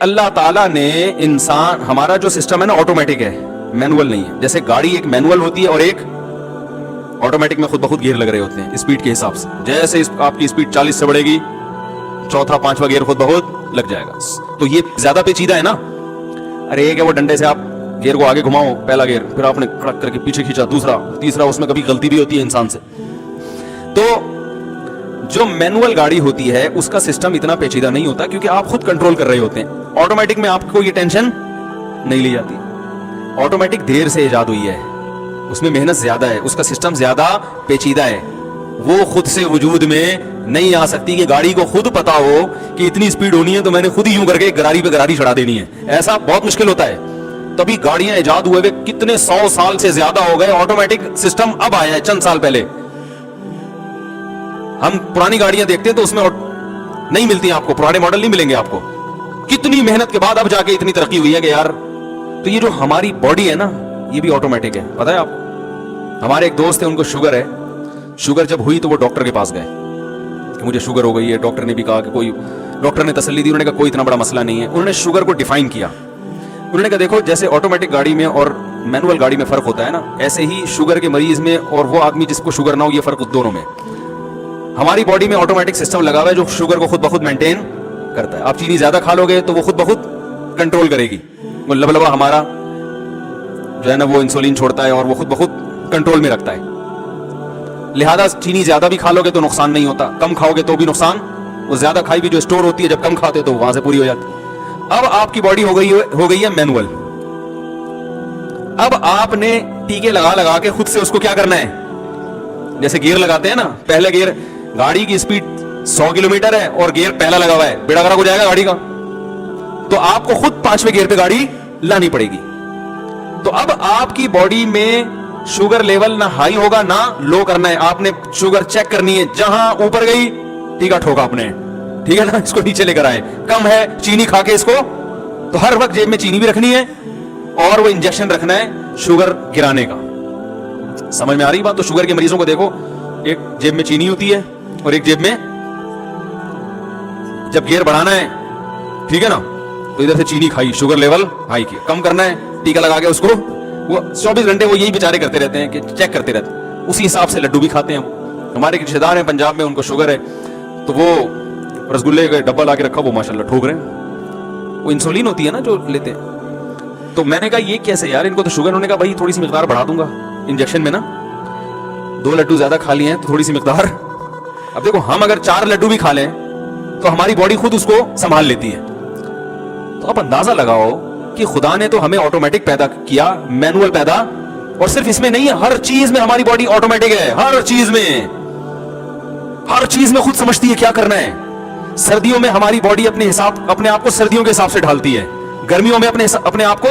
اللہ تعالیٰ نے انسان ہمارا جو سسٹم ہے نا آٹومیٹک ہے, مینول نہیں ہے. جیسے گاڑی ایک مینول ہوتی ہے اور ایک آٹومیٹک میں خود بخود گیئر لگ رہے ہوتے ہیں اسپیڈ کے حساب سے. جیسے آپ کی اسپیڈ 40 سے بڑھے گی, چوتھا پانچواں گیئر خود بخود لگ جائے گا. تو یہ زیادہ پیچیدہ ہے نا. ارے ایک ہے وہ ڈنڈے سے آپ گیئر کو آگے گھماؤ, پہلا گیئر, پھر آپ نے کڑک کر کے پیچھے کھینچا دوسرا, تیسرا, اس میں کبھی غلطی بھی ہوتی ہے انسان سے. تو جو مینول گاڑی ہوتی ہے اس کا سسٹم اتنا پیچیدہ نہیں ہوتا کیونکہ آپ خود کنٹرول کر رہے ہوتے ہیں. آٹومیٹک میں آپ کو یہ ٹینشن نہیں لی جاتی. آٹومیٹک دیر سے ایجاد ہوئی ہے, اس میں محنت زیادہ ہے, اس کا سسٹم زیادہ پیچیدہ ہے. وہ خود سے وجود میں نہیں آ سکتی کہ گاڑی کو خود پتا ہو کہ اتنی سپیڈ ہونی ہے تو میں نے خود ہی یوں کر کے گراری پہ گراری چڑھا دینی ہے. ایسا بہت مشکل ہوتا ہے. تبھی گاڑیاں ایجاد ہوئے ہوئے کتنے 100 سال سے زیادہ ہو گئے. آٹومیٹک سسٹم اب آیا ہے چند سال پہلے. ہم پرانی گاڑیاں دیکھتے ہیں تو اس میں نہیں ملتی آپ کو, پرانے ماڈل نہیں ملیں گے آپ کو. کتنی محنت کے بعد اب جا کے اتنی ترقی ہوئی ہے کہ یار. تو یہ جو ہماری باڈی ہے نا یہ بھی آٹومیٹک ہے. پتہ ہے آپ کو, ہمارے ایک دوست ہیں ان کو شوگر ہے. شوگر جب ہوئی تو وہ ڈاکٹر کے پاس گئے کہ مجھے شوگر ہو گئی ہے. ڈاکٹر نے بھی کہا کہ کوئی, ڈاکٹر نے تسلی دی, انہوں نے کہا کوئی اتنا بڑا مسئلہ نہیں ہے. انہوں نے شوگر کو ڈیفائن کیا. انہوں نے کہا دیکھو جیسے آٹومیٹک گاڑی میں اور مینول گاڑی میں فرق ہوتا ہے نا, ایسے ہی شوگر کے مریض میں اور وہ آدمی جس کو شوگر نہ ہو, یہ فرق دونوں میں. ہماری باڈی میں آٹومیٹک سسٹم لگا ہوا ہے جو شوگر کو خود بخود مینٹین کرتا ہے. آپ چینی زیادہ کھا لو گے تو وہ خود بخود کنٹرول کرے گی. وہ لبلبا ہمارا جو ہے نا وہ انسولین چھوڑتا ہے اور وہ خود بخود کنٹرول میں رکھتا ہے. لہذا چینی زیادہ بھی کھا لو گے تو نقصان نہیں ہوتا, کم کھاؤ گے تو بھی نقصان. وہ زیادہ کھائی بھی جو اسٹور ہوتی ہے جب کم کھاتے تو وہاں سے پوری ہو جاتی. اب آپ کی باڈی ہو گئی ہے مینول. اب آپ نے ٹیکے لگا لگا کے خود سے اس کو کیا کرنا ہے, جیسے گیئر لگاتے ہیں نا, پہلے گیئر, گاڑی کی اسپیڈ 100 کلومیٹر ہے اور گیئر پہلا لگا ہوا ہے, بیڑا گرک ہو جائے گا گاڑی کا. تو آپ کو خود 5ویں گیئر پہ گاڑی لانی پڑے گی. تو اب آپ کی باڈی میں شوگر لیول نہ ہائی ہوگا نہ لو کرنا ہے. آپ نے شوگر چیک کرنی ہے, جہاں اوپر گئی ٹیکا ٹھوکا آپ نے, ٹھیک ہے نا, اس کو نیچے لے کر آئے. کم ہے چینی کھا کے اس کو, تو ہر وقت جیب میں چینی بھی رکھنی ہے اور وہ انجیکشن رکھنا ہے شوگر گرانے کا. سمجھ میں آ رہی بات؟ تو شوگر کے مریضوں کو دیکھو, ایک جیب میں چینی ہوتی ہے اور ایک جیب میں, جب گیئر بڑھانا ہے ٹھیک ہے نا, تو ادھر سے چینی کھائی, شوگر لیول ہائی کی. کم کرنا ہے ٹیکا لگا کے اس کو, وہ 24 گھنٹے وہ یہی بیچارے کرتے رہتے ہیں کہ چیک کرتے رہتے ہیں. اسی حساب سے لڈو بھی کھاتے ہیں. ہمارے رشتے دار ہیں پنجاب میں, ان کو شوگر ہے تو وہ رسگلے کا ڈبہ لا کے رکھا, وہ ماشاءاللہ ٹھوک رہے ہیں. وہ انسولین ہوتی ہے نا جو لیتے ہیں. تو میں نے کہا یہ کیسے یار, ان کو تو شوگر. انہوں نے کہا بھائی تھوڑی سی مقدار بڑھا دوں گا انجیکشن میں نا, 2 لڈو زیادہ کھا لیے ہیں تو تھوڑی سی مقدار. اب دیکھو ہم اگر 4 لڈو بھی کھا لیں تو ہماری باڈی خود اس کو سنبھال لیتی ہے. تو آپ اندازہ لگاؤ کہ خدا نے تو ہمیں آٹومیٹک پیدا کیا, مینول پیدا, اور صرف اس میں نہیں ہے, ہر چیز میں ہماری باڈی آٹومیٹک ہے. ہر چیز میں خود سمجھتی ہے کیا کرنا ہے. سردیوں میں ہماری باڈی اپنے آپ کو سردیوں کے حساب سے ڈھالتی ہے, گرمیوں میں اپنے آپ کو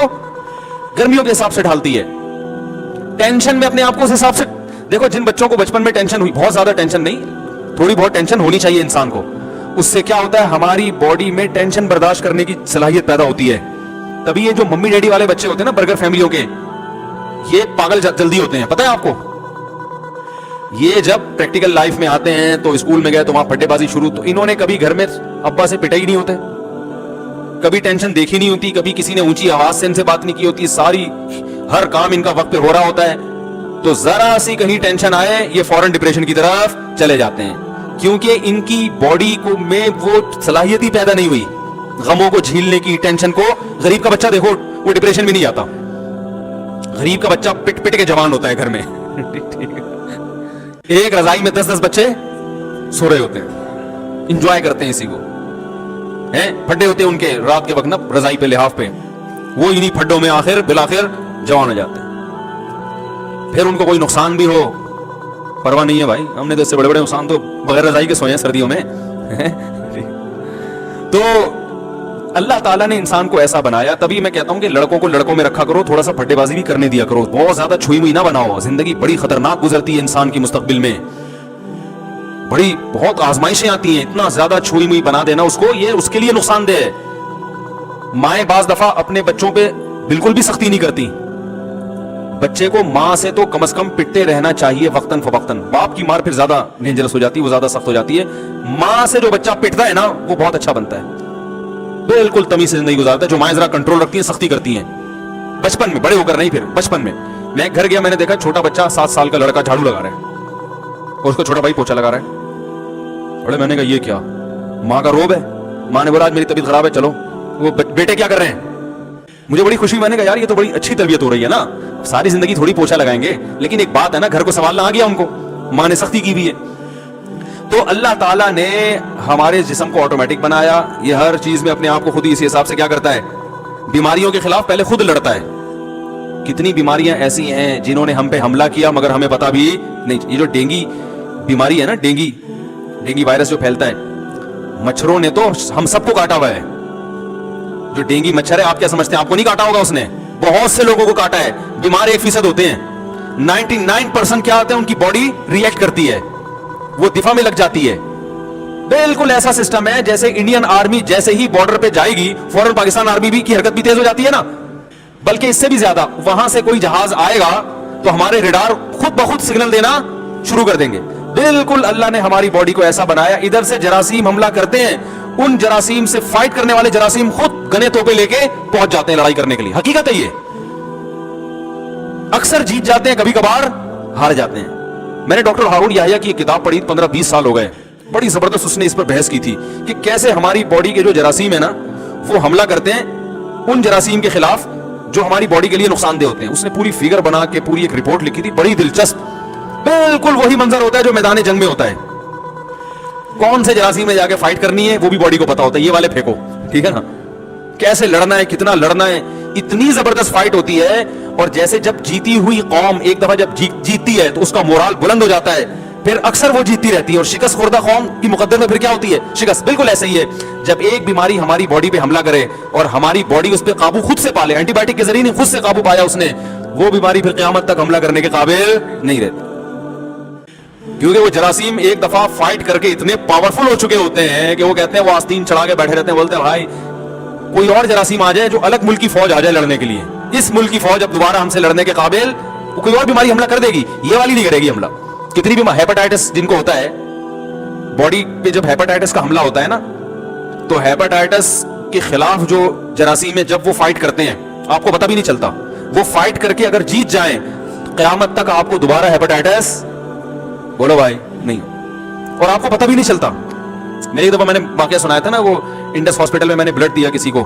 گرمیوں کے حساب سے ڈھالتی ہے. ٹینشن میں اپنے آپ کو اس حساب سے. دیکھو جن بچوں کو بچپن میں ٹینشن ہوئی, بہت زیادہ ٹینشن نہیں, تھوڑی بہت ٹینشن ہونی چاہیے انسان کو, اس سے کیا ہوتا ہے ہماری باڈی میں ٹینشن برداشت کرنے کی صلاحیت پیدا ہوتی ہے. تبھی یہ جو ممی ڈیڈی والے بچے ہوتے ہیں نا برگر فیملیوں کے, یہ پاگل جلدی ہوتے ہیں. پتہ ہے آپ کو, یہ جب پریکٹیکل لائف میں آتے ہیں تو اسکول میں گئے تو وہاں پھڈے بازی شروع, تو انہوں نے کبھی گھر میں ابا سے پٹا ہی نہیں ہوتے, کبھی ٹینشن دیکھی نہیں ہوتی, کبھی کسی نے اونچی آواز سے ان سے بات نہیں کی ہوتی, ساری ہر کام ان کا وقت پہ ہو رہا ہوتا ہے. تو ذرا سی کہیں ٹینشن آئے یہ فوراً ڈپریشن کی طرف چلے جاتے ہیں, کیونکہ ان کی باڈی کو میں وہ صلاحیت ہی پیدا نہیں ہوئی غموں کو جھیلنے کی, ٹینشن کو. غریب کا بچہ دیکھو وہ ڈپریشن بھی نہیں آتا. غریب کا بچہ پٹ پٹ کے جوان ہوتا ہے گھر میں. ایک رضائی میں 10 بچے سو رہے ہوتے ہیں, انجوائے کرتے ہیں اسی کو. پھڈے ہوتے ہیں ان کے رات کے وقت نا رضائی پہ, لحاف پہ, وہ انہی پھڈوں میں بالآخر جوان ہو جاتے ہیں. پھر ان کو کوئی نقصان بھی ہو پرواہ نہیں ہے بھائی, ہم نے تو اس سے بڑے بڑے نقصان تو بغیر رضائی کے سوئے ہیں سردیوں میں. تو اللہ تعالیٰ نے انسان کو ایسا بنایا. تبھی میں کہتا ہوں کہ لڑکوں کو لڑکوں میں رکھا کرو, تھوڑا سا پھڈے بازی بھی کرنے دیا کرو, بہت زیادہ چھوئی ہوئی نہ بناؤ. زندگی بڑی خطرناک گزرتی ہے انسان کی مستقبل میں, بہت آزمائشیں آتی ہیں. اتنا زیادہ چھوئی ہوئی بنا دینا اس کو, یہ اس کے لیے نقصان دہ ہے. مائیں بعض دفعہ اپنے بچوں پہ بالکل بھی سختی نہیں کرتی. بچے کو ماں سے تو کم از کم پٹتے رہنا چاہیے وقتاً فوقتاً. باپ کی مار پھر زیادہ ڈینجرس ہو جاتی ہے, وہ زیادہ سخت ہو جاتی ہے. ماں سے جو بچہ پٹتا ہے نا وہ بہت اچھا بنتا ہے. बिल्कुल तमीज से जिंदगी गुजारता है, जो माएं जरा कंट्रोल रखती हैं, सख्ती करती हैं बचपन में, बड़े होकर नहीं, फिर बचपन में। मैं एक घर गया, मैंने देखा छोटा बच्चा 7 साल का लड़का झाड़ू लगा रहा है और उसका छोटा भाई पोछा लगा रहा है। बड़े मैंने कहा ये क्या, माँ का रोब है? माँ ने बोला आज मेरी तबीयत खराब है चलो। वो बेटे क्या कर रहे हैं? मुझे बड़ी खुशी, मैंने कहा यार ये तो बड़ी अच्छी तरबियत हो रही है ना, सारी जिंदगी थोड़ी पोछा लगाएंगे, लेकिन एक बात है ना, घर को संभालना आ गया उनको, माँ ने सख्ती की भी है। तो अल्लाह ताला ने हमारे जिस्म को ऑटोमेटिक बनाया, ये हर चीज में अपने आप को खुद ही इसी हिसाब से क्या करता है, बीमारियों के खिलाफ पहले खुद लड़ता है। कितनी बीमारियां ऐसी हैं जिन्होंने हम पे हमला किया मगर हमें पता भी नहीं। ये जो डेंगी बीमारी है ना, डेंगी वायरस जो फैलता है, मच्छरों ने तो हम सबको काटा हुआ है। जो डेंगी मच्छर है, आप क्या समझते हैं आपको नहीं काटा होगा उसने? बहुत से लोगों को काटा है। बीमार 1% होते हैं, 99% क्या होते हैं, उनकी बॉडी रिएक्ट करती है, वो दिफा में लग जाती है। बिल्कुल ऐसा सिस्टम है जैसे इंडियन आर्मी जैसे ही बॉर्डर पे जाएगी, फौरन पाकिस्तान आर्मी भी की हरकत भी तेज हो जाती है ना, बल्कि इससे भी ज्यादा। वहां से कोई जहाज आएगा तो हमारे रेडार खुद ब खुद सिग्नल देना शुरू कर देंगे। बिल्कुल अल्लाह ने हमारी बॉडी को ऐसा बनाया, इधर से जरासीम हमला करते हैं, उन जरासीम से फाइट करने वाले जरासीम खुद गने तोपे लेके पहुंच जाते हैं लड़ाई करने के लिए। हकीकत है ये, अक्सर जीत जाते हैं, कभी कभार हार जाते हैं। मैंने डॉक्टर हारून याहिया की किताब पढ़ी, 15-20 साल हो गए, बड़ी जबरदस्त उसने इस पर बहस की थी कि कैसे हमारी बॉडी के जो जरासीम है ना, वो हमला करते हैं उन जरासीम के खिलाफ जो हमारी बॉडी के लिए नुकसानदेह होते हैं। उसने पूरी फिगर बना के पूरी एक रिपोर्ट लिखी थी, बड़ी दिलचस्प। बिल्कुल वही मंजर होता है जो मैदान जंग में होता है। कौन से जरासीम में जाके फाइट करनी है वो भी बॉडी को पता होता है, ये वाले फेंको, ठीक है ना, कैसे लड़ना है, कितना लड़ना है, इतनी जबरदस्त फाइट होती है। और जैसे जब जीती हुई कौम एक दफा जब जीतती है तो उसका मोराल बुलंद हो जाता है, फिर अक्सर वो जीतती रहती है। और शिकस्त खुर्दा कौम की मुकद्दर में फिर क्या होती है, शिकस्त। बिल्कुल ऐसे ही है, जब एक बीमारी हमारी बॉडी पे हमला करे और हमारी बॉडी उस पर काबू खुद से पाले, एंटीबायोटिक के जरिए खुद से काबू पाया उसने, वो बीमारी फिर क़यामत तक हमला करने के काबिल नहीं रहती, क्योंकि वो जरासीम एक दफा फाइट करके इतने पावरफुल हो चुके होते हैं कि वो कहते हैं, वो आस्तीन चढ़ा के बैठे रहते हैं, बोलते हैं भाई कोई और जरासीम आ जाए, जो अलग मुल्क की फौज आ जाए लड़ने के लिए, इस मुल्क की फौज अब दोबारा हमसे लड़ने के काबिल, कोई और बीमारी हमला कर देगी, ये वाली नहीं करेगी हमला। कितनी भी हेपेटाइटिस जिनको होता है, बॉडी पे जब हेपेटाइटिस का हमला होता है ना, तो हेपेटाइटिस के खिलाफ जो जरासीम है जब वो फाइट करते हैं, आपको पता भी नहीं चलता, वो फाइट करके अगर जीत जाए तो क़यामत तक आपको दोबारा हेपेटाइटिस, बोलो भाई, नहीं, और आपको पता भी नहीं चलता। मेरी एक दफा मैंने वाकया सुनाया था ना, वो इंडस हॉस्पिटल में मैंने ब्लड दिया किसी को,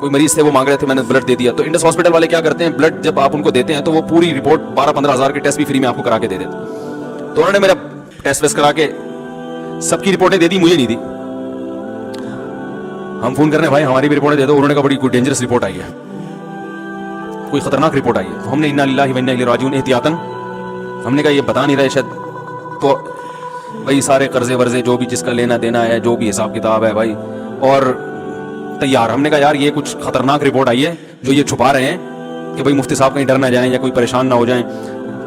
कोई मरीज थे वो मांग रहे थे, मैंने ब्लड दे दिया। तो इंडस हॉस्पिटल वाले क्या करते हैं, ब्लड जब आप उनको देते हैं तो वो पूरी रिपोर्ट 12-15 हज़ार के टेस्ट भी फ्री में आपको करा के दे देते। तो उन्होंने मेरा टेस्ट वेस्ट करा के सबकी रिपोर्टें दे दी, मुझे नहीं दी। हम फोन कर रहे हैं, भाई हमारी भी रिपोर्टें दे दो। उन्होंने कहा बड़ी कोई डेंजरस रिपोर्ट आई है, कोई खतरनाक रिपोर्ट आई है। तो हमने इन्ना लिल्लाहि व इन्ना इलैहि राजिऊन एहतियातन, हमने कहा ये बता नहीं रहे शायद, तो भाई सारे कर्जे वर्जे जो भी जिसका लेना देना है, जो भी हिसाब किताब है भाई, और तैयार। हमने कहा यार ये कुछ खतरनाक रिपोर्ट आई है जो ये छुपा रहे हैं कि भाई मुफ्ती साहब कहीं डर ना जाएं या कोई परेशान ना हो जाएं,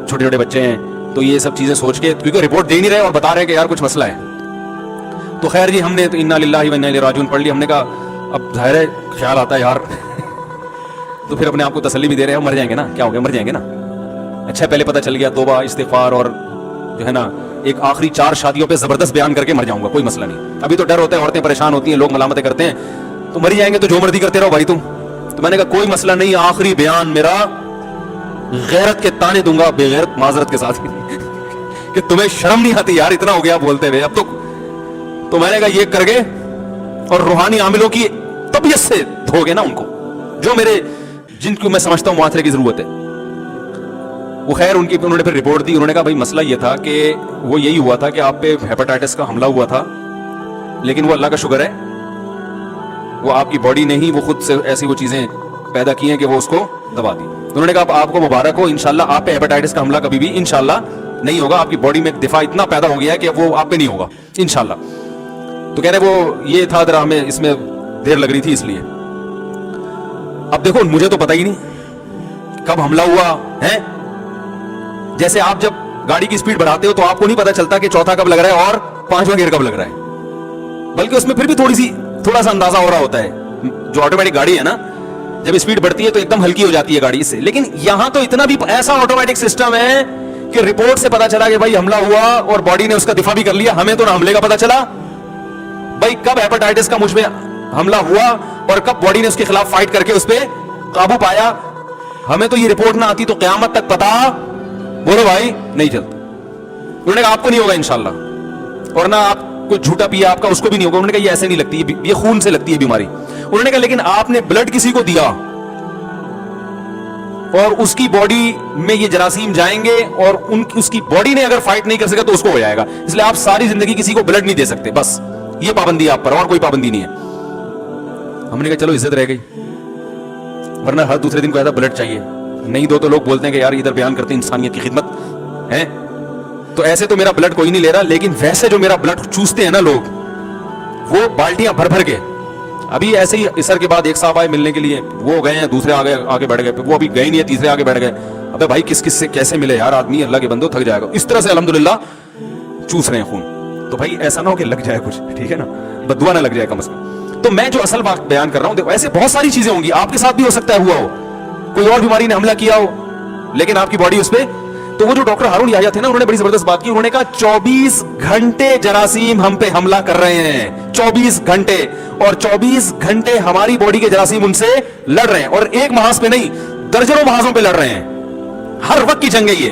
छोटे छोटे बच्चे हैं, तो ये सब चीजें सोच के, क्योंकि रिपोर्ट दे नहीं रहे और बता रहे हैं कि यार कुछ मसला है। तो खैर जी, हमने तो इन्ना लिल्लाहि व इन्ना इलैहि राजिऊन पढ़ ली। हमने कहा अब जाहिर है ख्याल आता है यार तो फिर अपने आप को तसल्ली भी दे रहे हैं, मर जाएंगे ना, क्या हो गया, मर जाएंगे ना। अच्छा पहले पता चल गया, तौबा इस्तिगफार और जो है ना एक आखिरी 4 शादियों पे जबरदस्त बयान करके मर जाऊंगा, कोई मसला नहीं। अभी तो डर होता है, औरतें परेशान होती हैं, लोग मलामतें करते हैं, तो मर जाएंगे तो जो मर्जी करते रहो भाई तुम। तो मैंने कहा कोई मसला नहीं, आखिरी बयान मेरा गैरत के ताने दूंगा, बेगैरत माजरत के साथ कि तुम्हें शर्म नहीं आती यार, इतना हो गया बोलते हुए अब तो मैंने कहा ये करके और रूहानी आमिलों की तबीयत से धोगे ना उनको, जो मेरे जिनको मैं समझता हूं मुआथरे की जरूरत है। वो खैर उन्होंने फिर रिपोर्ट दी। उन्होंने कहा भाई मसला ये था कि वो यही हुआ था कि आप पे हेपेटाइटिस का हमला हुआ था, लेकिन वो अल्लाह का शुक्र है, वो आपकी बॉडी ने ही वो खुद से ऐसी वो चीजें पैदा की हैं कि वो उसको दबा दी। उन्होंने कहा आपको मुबारक हो, इंशाल्लाह आप पे हेपेटाइटिस का हमला कभी भी इंशाल्लाह नहीं होगा, आपकी बॉडी में एक दिफा इतना पैदा हो गया है कि वो आप पे नहीं होगा इंशाल्लाह। तो कह रहे वो ये था जरा हमें इसमें देर लग रही थी इसलिए। अब देखो मुझे तो पता ही नहीं कब हमला हुआ है। जैसे आप जब गाड़ी की स्पीड बढ़ाते हो तो आपको नहीं पता चलता कि चौथा कब लग रहा है और 5वां गियर कब लग रहा है, बल्कि उसमें फिर भी थोड़ा सा अंदाजा हो रहा होता है। जो ऑटोमेटिक गाड़ी है ना, जब स्पीड बढ़ती है तो एकदम हल्की हो जाती है गाड़ी से, लेकिन यहां तो इतना भी ऐसा ऑटोमेटिक सिस्टम है कि रिपोर्ट से पता चला कि भाई हमला हुआ और बॉडी ने उसका दिफा भी कर लिया, हमें तो ना हमले का पता चला। भाई कब हेपेटाइटिस का मुझ में हमला हुआ और कब बॉडी ने उसके खिलाफ फाइट करके उस पर काबू पाया। हमें तो ये रिपोर्ट ना आती तो क़यामत तक पता, बोलो भाई, नहीं चलता। उन्होंने कहा आपको नहीं होगा इंशाल्लाह, और ना आप कुछ झूठा पिया आपका उसको भी नहीं होगा। उन्होंने कहा ये ऐसे नहीं लगती, ये खून से लगती है बीमारी। उन्होंने कहा लेकिन आपने ब्लड किसी को दिया और उसकी बॉडी में ये जरासीम जाएंगे और उसकी बॉडी ने अगर फाइट नहीं कर सका तो उसको हो जाएगा, इसलिए आप सारी जिंदगी किसी को ब्लड नहीं दे सकते, बस ये पाबंदी आप पर, और कोई पाबंदी नहीं है। हमने कहा चलो इज्जत रह गई, वरना हर दूसरे दिन को ऐसा ब्लड चाहिए, नहीं दो तो लोग बोलते हैं कि यार इधर बयान करते हैं इंसानियत की खिदमत है, तो ऐसे तो मेरा ब्लड कोई नहीं ले रहा, लेकिन वैसे जो मेरा ब्लड चूसते हैं ना लोग, वो बाल्टियां भर भर के। अभी ऐसे ही इसर के बाद एक साहब आए मिलने के लिए, वो गए हैं, दूसरे आगे बढ़ गए, वो अभी गए नहीं है, तीसरे आगे बढ़ गए। अबे भाई किस किस से कैसे मिले यार आदमी, अल्लाह के बंदो थक जाएगा। इस तरह से अल्हम्दुलिल्लाह चूस रहे हैं खून, तो भाई ऐसा ना हो कि लग जाए कुछ, ठीक है ना, बदुआ ना लग जाए कम से कम। तो मैं जो असल बात बयान कर रहा हूं, देखो ऐसे बहुत सारी चीजें होंगी, आपके साथ भी हो सकता है हुआ हो, कोई और बीमारी ने हमला किया हो, लेकिन आपकी बॉडी उस पर। तो वो जो डॉक्टर हारून याह्या थे ना, उन्होंने बड़ी जबरदस्त बात की। उन्होंने कहा 24 घंटे जरासीम हम पे हमला कर रहे हैं, 24 घंटे, और 24 घंटे हमारी बॉडी के जरासीम उनसे लड़ रहे हैं, और एक महाज पे नहीं दर्जनों महाजों पे लड़ रहे हैं, हर वक्त की जंग है ये।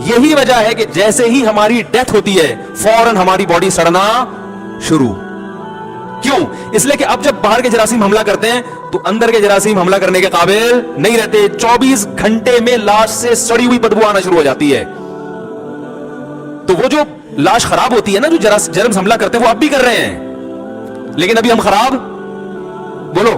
यही वजह है कि जैसे ही हमारी डेथ होती है फौरन हमारी बॉडी सड़ना शुरू। क्यों? इसलिए कि अब जब बाहर के जरासीम हमला करते हैं तो अंदर के जरासीम हमला करने के काबिल नहीं रहते। 24 घंटे में लाश से सड़ी हुई बदबू आना शुरू हो जाती है। तो वो जो लाश खराब होती है ना, जो जरासीम हमला करते हैं, वो अब भी कर रहे हैं, लेकिन अभी हम खराब बोलो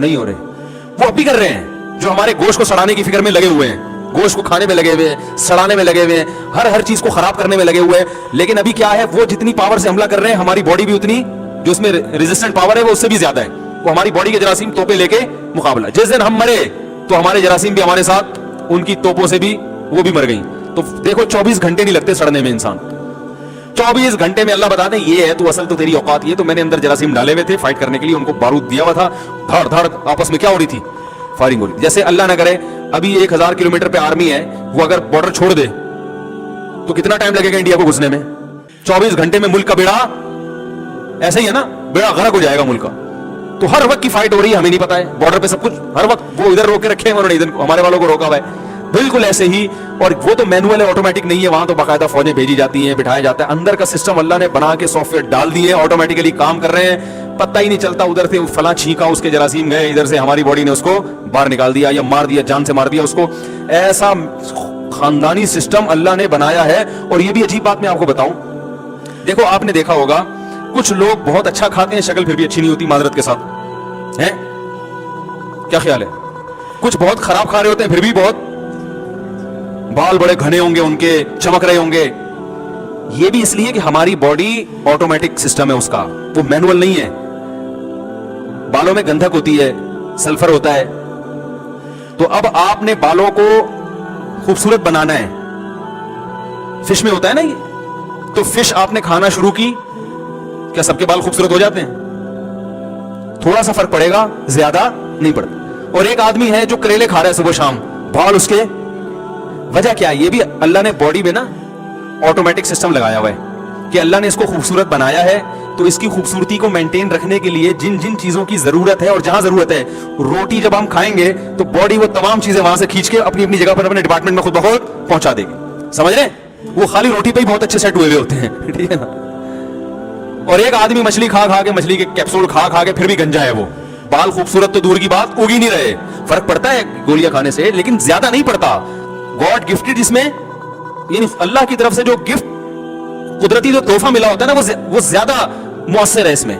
नहीं हो रहे, वो अब भी कर रहे हैं। जो हमारे गोश्त को सड़ाने की फिक्र में लगे हुए हैं, गोश्त को खाने में लगे हुए हैं, सड़ाने में लगे हुए हैं, हर चीज को खराब करने में लगे हुए हैं, लेकिन अभी क्या है, वो जितनी पावर से हमला कर रहे हैं, हमारी बॉडी भी उतनी, जो उसमें रेजिस्टेंट पावर है वो उससे भी ज्यादा है। वो हमारी बॉडी के जरासीम तोपे लेके मुकाबला, जिस दिन हम मरे तो हमारे जरासीम भी हमारे साथ उनकी तोपों से भी वो भी मर गई। तो देखो 24 घंटे नहीं लगते सड़ने में इंसान, 24 घंटे में अल्लाह बताते हैं ये है, तो असल तो तेरी औकात ये। तो मैंने अंदर जरासीम डाले हुए थे फाइट करने के लिए, उनको बारूद दिया हुआ था, धड़ धड़ आपस में क्या हो रही थी, फायरिंग हो रही। जैसे अल्लाह ना करे अभी 1000 किलोमीटर पे आर्मी है, वो अगर बॉर्डर छोड़ दे तो कितना टाइम लगेगा इंडिया को घुसने में? 24 घंटे में मुल्क का बेड़ा, ऐसे ही है ना, बेड़ा गर्क हो जाएगा मुल्क का। तो हर वक्त की फाइट हो रही है, हमें नहीं पता है, बॉर्डर पे सब कुछ हर वक्त, वो इधर रोके रखे हैं उन्होंने, इधर हमारे वालों को रोका हुआ है, बिल्कुल ऐसे ही। और वो तो मैनुअल है, ऑटोमेटिक नहीं है, वहां तो बाकायदा फौजें भेजी जाती हैं, बिठाया जाता है। अंदर का सिस्टम अल्लाह ने बना के सॉफ्टवेयर डाल दिए, ऑटोमेटिकली काम कर रहे हैं, पता ही नहीं चलता उधर से फला छींका, उसके जरासीम गए, इधर से हमारी बॉडी ने उसको बाहर निकाल दिया या मार दिया, जान से मार दिया उसको। ऐसा खानदानी सिस्टम अल्लाह ने बनाया है। और ये भी अजीब बात मैं आपको बताऊं, देखो आपने देखा होगा कुछ लोग बहुत अच्छा खाते हैं, शक्ल फिर भी अच्छी नहीं होती, माजरत के साथ है, क्या ख्याल है? कुछ बहुत खराब खा रहे होते हैं, फिर भी बहुत बाल बड़े घने होंगे उनके, चमक रहे होंगे। ये भी इसलिए कि हमारी बॉडी ऑटोमेटिक सिस्टम है उसका, वो मैनुअल नहीं है। बालों में गंधक होती है, सल्फर होता है, तो अब आपने बालों को खूबसूरत बनाना है, फिश में होता है ना ये, तो फिश आपने खाना शुरू की, क्या सबके बाल खूबसूरत हो जाते हैं? थोड़ा सा फर्क पड़ेगा, ज्यादा नहीं पड़ता। और एक आदमी है जो करेले खा रहा है सुबह शाम, बाल उसके, वजह क्या है? ये भी अल्लाह ने बॉडी में ना ऑटोमेटिक सिस्टम लगाया हुआ है कि अल्लाह ने इसको खूबसूरत बनाया है, तो इसकी खूबसूरती को मेंटेन रखने के लिए जिन जिन चीजों की जरूरत है, और जहां जरूरत है, रोटी जब हम खाएंगे तो बॉडी वो तमाम चीजें वहां से खींच के अपनी अपनी जगह पर अपने डिपार्टमेंट में खुद ब खुद पहुंचा देगी। समझ रहे? वो खाली रोटी पे ही बहुत अच्छे सेट हुए हुए होते हैं, ठीक है ना। और एक आदमी मछली खा खा के, मछली के कैप्सूल खा खा के फिर भी गंजा है, वो बाल खूबसूरत तो दूर की बात, उग ही नहीं रहे। फर्क पड़ता है गोलियां खाने से, लेकिन ज्यादा नहीं पड़ता। गॉड गिफ्टेड, इसमें यानी अल्लाह की तरफ से जो गिफ्ट, कुदरती जो तोहफा मिला होता है ना, वो ज्यादा मुअस्सर है इसमें।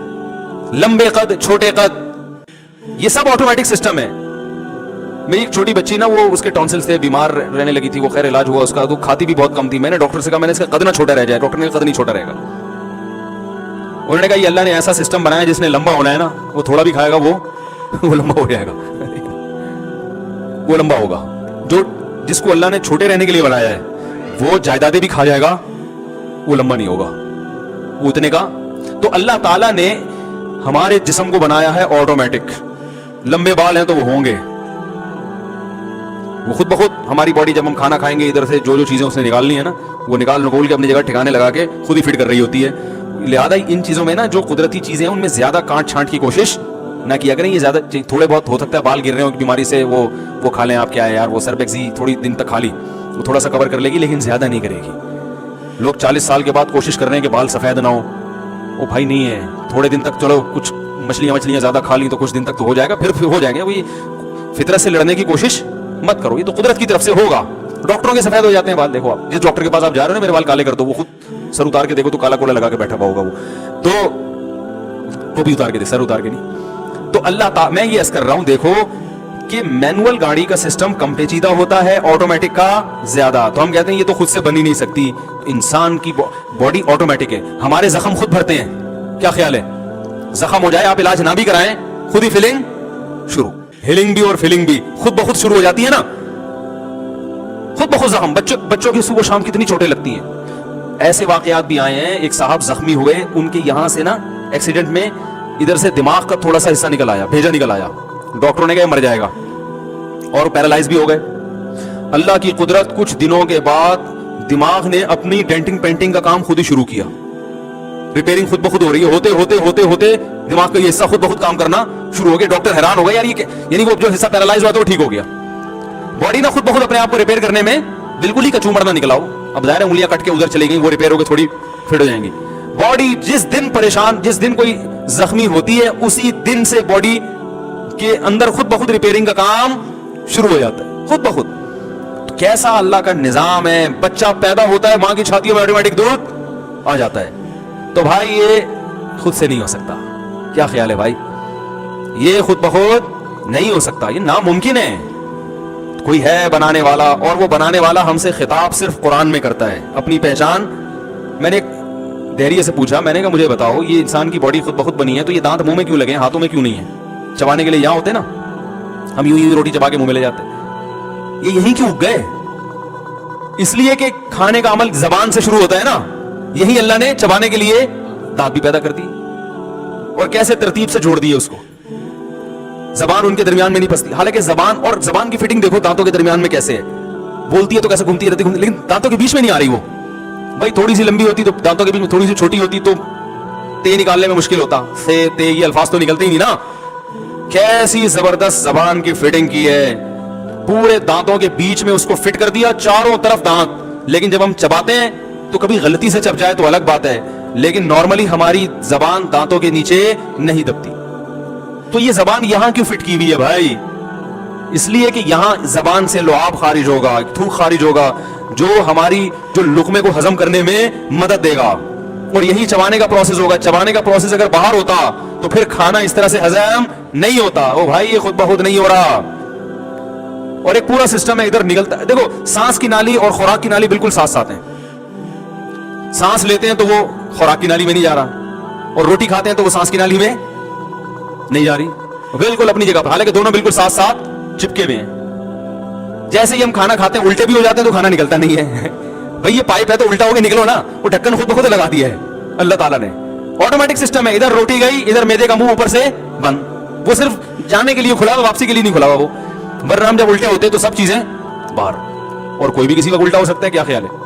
लंबे कद, छोटे कद, ये सब ऑटोमेटिक सिस्टम है। मेरी एक छोटी बच्ची ना, वो उसके टॉन्सिल्स थे, बीमार रहने लगी थी, वो खैर इलाज हुआ उसका, तो खाती भी बहुत कम थी। मैंने डॉक्टर से कहा, मैंने इसका कद ना छोटा रह जाए, डॉक्टर ने कहा कद नहीं छोटा रहेगा। उन्होंने कहा ये अल्लाह ने ऐसा सिस्टम बनाया जिसने लंबा होना है ना, वो थोड़ा भी खाएगा वो लंबा हो जाएगा, वो लंबा होगा। जो जिसको अल्लाह ने छोटे रहने के लिए बनाया है, वो जायदादें भी खा जाएगा, वो लंबा नहीं होगा, वो उतने का। तो अल्लाह ताला ने हमारे जिस्म को बनाया है ऑटोमेटिक। लंबे बाल हैं तो वो होंगे, वो खुद बखुद हमारी बॉडी जब हम खाना खाएंगे इधर से जो जो चीज़ें उसने निकालनी है ना, वो निकाल के अपनी जगह ठिकाने लगा के खुद ही फिट कर रही होती है। लिहाजा इन चीज़ों में ना जो कुदरती चीज़ें हैं उनमें ज़्यादा काट छांट की कोशिश ना किया करें। ये ज़्यादा थोड़े बहुत हो सकता है बाल गिर रहे हो बीमारी से, वो खा लें आप, क्या है यार वो सर्बेक्सी थोड़ी दिन तक खा ली, वो थोड़ा सा कवर कर लेगी, लेकिन ज़्यादा नहीं करेगी। लोग 40 साल के बाद कोशिश कर रहे हैं कि बाल सफ़ेद ना हो, वो भाई नहीं है, थोड़े दिन तक चलो कुछ मछलियाँ ज़्यादा खा ली तो कुछ दिन तक तो हो जाएगा, फिर हो जाएंगे। वही फितरत से लड़ने की कोशिश मत करो, ये तो कुदरत की तरफ से होगा। डॉक्टरों के सफ़ेद हो जाते हैं बाल, देखो आप जिस डॉक्टर के पास आप जा रहे हो ना, मेरे बाल काले कर दो, वो खुद सर उतार के देखो तो काला कोला लगा के बैठा हुआ होगा वो भी उतार के दे, सर उतार के नहीं। तो अल्लाह मैं ये अर्ज कर रहा हूं, देखो कि मैनुअल गाड़ी का सिस्टम कम पेचीदा होता है, ऑटोमेटिक का ज्यादा। तो हम कहते हैं ये तो खुद से बन ही नहीं सकती, इंसान की बॉडी ऑटोमेटिक है। हमारे जख्म खुद भरते हैं, क्या ख्याल है? जख्म हो जाए आप इलाज ना भी कराएं, खुद ही फीलिंग शुरू, हीलिंग भी और फीलिंग भी खुद बखुद शुरू हो जाती है ना, खुद बखुद जख्म। बच्चों की सुबह शाम कितनी चोटें लगती हैं। ऐसे वाकयात भी आए हैं, एक साहब जख्मी हुए, उनके यहां से ना एक्सीडेंट में इधर से दिमाग का थोड़ा सा हिस्सा निकल आया, भेजा निकल आया, डॉक्टरों ने कहा मर जाएगा, और पैरालाइज भी हो गए। अल्लाह की कुदरत, कुछ दिनों के बाद दिमाग ने अपनी डेंटिंग पेंटिंग का काम खुद ही शुरू किया, रिपेयरिंग खुद ब खुद हो रही है। होते होते होते होते दिमाग का ये हिस्सा खुद ब खुद काम करना शुरू हो गया। डॉक्टर हैरान हो गए, यार ये यानी वो जो हिस्सा पैरालाइज हुआ था वो ठीक हो गया। बॉडी ना खुद ब खुद अपने आप को रिपेयर करने में बिल्कुल ही कचूमर ना निकला हो। अब जाहिर है उंगलियां कट के उधर चली गई, वो रिपेयर होकर थोड़ी फिट हो जाएंगी। बॉडी जिस दिन परेशान, जिस दिन कोई जख्मी होती है, उसी दिन से बॉडी के अंदर खुद ब खुद रिपेयरिंग का काम शुरू हो जाता है, खुद ब खुद। तो कैसा अल्लाह का निजाम है। बच्चा पैदा होता है, मां की छाती में ऑटोमेटिक दूध आ जाता है। तो भाई ये खुद से नहीं हो सकता, क्या ख्याल है भाई? ये खुद ब खुद नहीं हो सकता, ये नामुमकिन है। कोई है बनाने वाला, और वो बनाने वाला हमसे खिताब सिर्फ कुरान में करता है, अपनी पहचान। मैंने एक देहरिये से पूछा, मैंने कहा मुझे बताओ, ये इंसान की बॉडी खुद ब खुद बनी है, तो ये दांत मुंह में क्यों लगे, हाथों में क्यों नहीं है? चबाने के लिए यहाँ होते ना, हम यूं रोटी चबा के मुंह में ले जाते, ये यहीं क्यों उग गए? इसलिए कि खाने का अमल जबान से शुरू होता है ना, यही अल्लाह ने चबाने के लिए दांत भी पैदा कर दी, और कैसे तरतीब से जोड़ दिए उसको। जबान उनके दरमियान में नहीं फंसती, हालांकि जबान और जबान की फिटिंग देखो दांतों के दरमियान में कैसे है, बोलती है तो कैसे घूमती रहती, लेकिन दांतों के बीच में नहीं आ रही वो। भाई थोड़ी सी लंबी होती तो दांतों के बीच में, थोड़ी सी छोटी होती तो ते निकालने में मुश्किल होता, से ते ये अल्फाज तो निकलते ही नहीं ना। कैसी जबरदस्त जबान की फिटिंग की है, पूरे दांतों के बीच में उसको फिट कर दिया, चारों तरफ दांत। लेकिन जब हम चबाते हैं तो कभी गलती से चब जाए तो अलग बात है, लेकिन नॉर्मली हमारी जबान दांतों के नीचे नहीं दबती। तो ये जबान यहां क्यों फिट की हुई है भाई? इसलिए कि यहां जबान से लुआब खारिज होगा, थूक खारिज होगा, जो हमारी जो लुकमे को हजम करने में मदद देगा, और यही चबाने का प्रोसेस होगा। चबाने का प्रोसेस अगर बाहर होता तो फिर खाना इस तरह से हजम नहीं होता। ओ भाई ये खुद ब खुद नहीं हो रहा, और एक पूरा सिस्टम है इधर निकलता है। देखो सांस की नाली और खुराक की नाली बिल्कुल साथ साथ हैं। सांस लेते हैं तो वो खुराक की नाली में नहीं जा रहा, और रोटी खाते हैं तो वो सांस की नाली में नहीं जा रही, बिल्कुल अपनी जगह पर, हालांकि दोनों बिल्कुल साथ साथ चिपके हुए हैं। जैसे ही हम खाना खाते हैं उल्टे भी हो जाते हैं तो खाना निकलता नहीं है। भाई ये पाइप है तो उल्टा होके निकलो ना, वो ढक्कन खुद ब खुद लगा दिया है अल्लाह ताला ने, ऑटोमेटिक सिस्टम है। इधर रोटी गई, इधर मैदे का मुंह ऊपर से बंद, वो सिर्फ जाने के लिए खुला हुआ, वापसी के लिए नहीं खुला हुआ वो। वरना हम जब उल्टे होते तो सब चीजें बाहर, और कोई भी किसी का उल्टा हो सकता है, क्या ख्याल है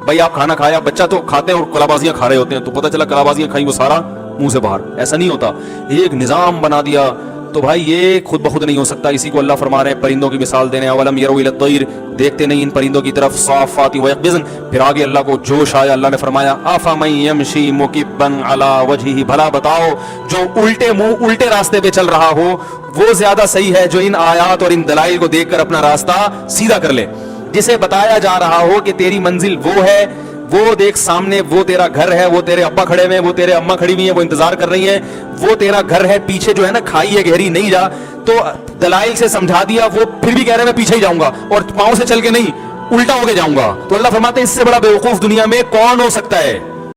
भाई? आप खाना खाया, बच्चा तो खाते हैं और कलाबाजियां खा रहे होते हैं, तो पता चला कलाबाजियां खाई, वो सारा मुंह से बाहर। ऐसा नहीं होता, एक निजाम बना दिया। तो भाई ये खुद ब खुद नहीं हो सकता। इसी को अल्लाह फरमा रहे हैं परिंदों की मिसाल देने, अवलम यरौ इला तैर, देखते नहीं इन परिंदों की तरफ, साफ़ाति व यक़बिज़न। फिर आगे अल्लाह को जोश आया, अल्लाह ने फरमाया अफ़मन यमशी मुकिब्बन अला वजहिही, भला बताओ जो उल्टे मुंह उल्टे रास्ते पे चल रहा हो वो ज्यादा सही है जो इन आयात और इन दलाइल को देखकर अपना रास्ता सीधा कर ले। जिसे बताया जा रहा हो कि तेरी मंजिल वो है, वो देख सामने, वो तेरा घर है, वो तेरे अब्बा खड़े हुए, वो तेरे अम्मा खड़ी हुई है, वो इंतजार कर रही है, वो तेरा घर है, पीछे जो है ना खाई है गहरी, नहीं जा। तो दलाइल से समझा दिया, वो फिर भी कह रहे हैं मैं पीछे ही जाऊंगा और पांव से चल के नहीं, उल्टा होके जाऊंगा। तो अल्लाह फरमाते हैं इससे बड़ा बेवकूफ दुनिया में कौन हो सकता है?